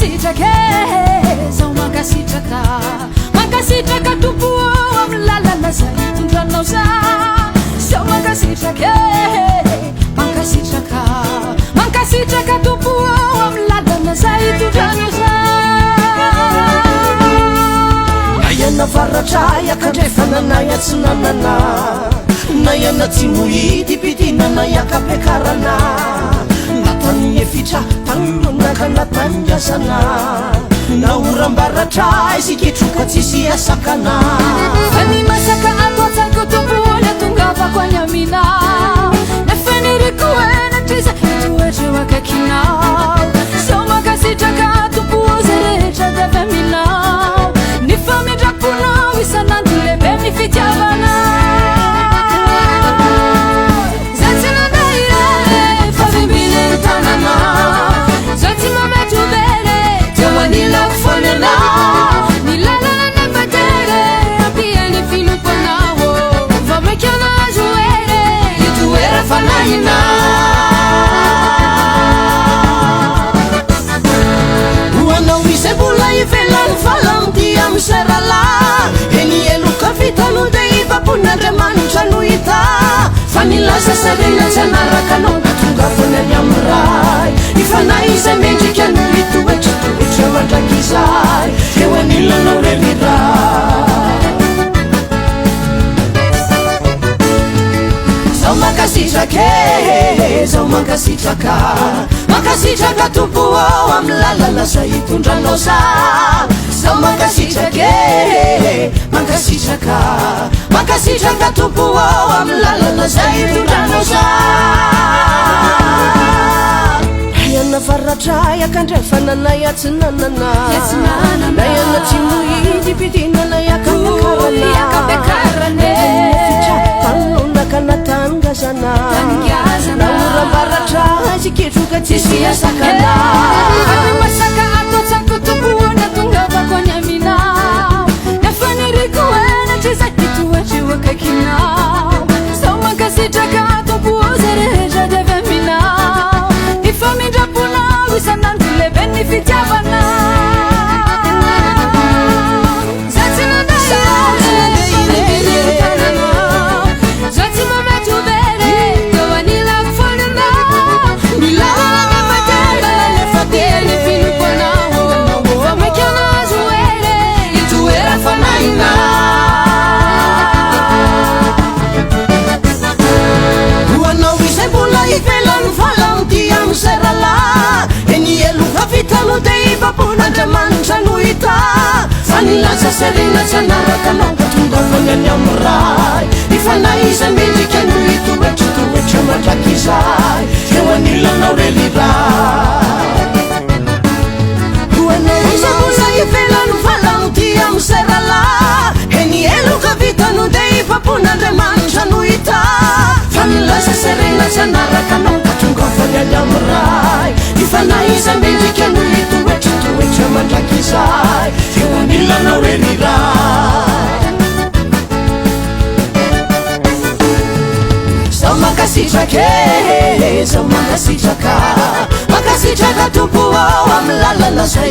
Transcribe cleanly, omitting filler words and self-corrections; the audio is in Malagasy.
mankasitraka zao mankasitraka tompo amin'ny lalana zay tondranao za zao mankasitraka mankasitraka tompo amin'ny lalana zay tondranao za ayana varatra yakandrefanana yatsinanana na yana timohity pitinana yakapekarana natanye fitra tanonakana tanjasana na urambaratra isiketroka tsisy asakana fany masaka atoatsaiko tompola tongava koanyaminao nafanirikoena triza itoetreo akakinao zao mankasitraka tompo zay rehetra davy aminao ny famidraponao isanandro lehibe ny fitiavana uanao isebola ivelany falamdia miserala eny eloka vitano de ivapon'andriamanitra no hita fa nilaza sarena tsy anarakanao tonga fonany amiray ifanay izay mendrika no hitoetritoetra mandraky izay eo anilanao reniray zao mankasitraka tompo ao amy lalana zay tondranao za zao mankasitraka tompo ao amy lalana zay tondranao za ayana varatra yakandrefanana yatsinanana na yana timohity pitinana yakapekarana tanonakana tangazana na urambaratra isiketroka tsisy asakana fany masaka atoatsako tompoana tongava koanyaminao nafanirikoena triza itoetreo akakinao zao mankasitraka tompo zay rehetra davy aminao ifamidraponao isanandro lehibe ny fitiavana uanao isebola ivelany falamdia miserala eny eloka vitano de ivapon'andriamanitra no hita fa nilaza sarena tsy anarakanao tonga fonany amiray ifanay izay mendrika no hitoetritoetra mandraky izay eo anilanao reniray uanao isebola ivelany falamdia miserala eny eloka vitano de ivapon'andriamanitra no hita fa nilaza sarena tsy anarakanao tonga fonany amiray ifanay izay mendrika no hitoetritoetra mandraky izay eo anilanao reniray zao mankasitraka tompo ao amy lalana zay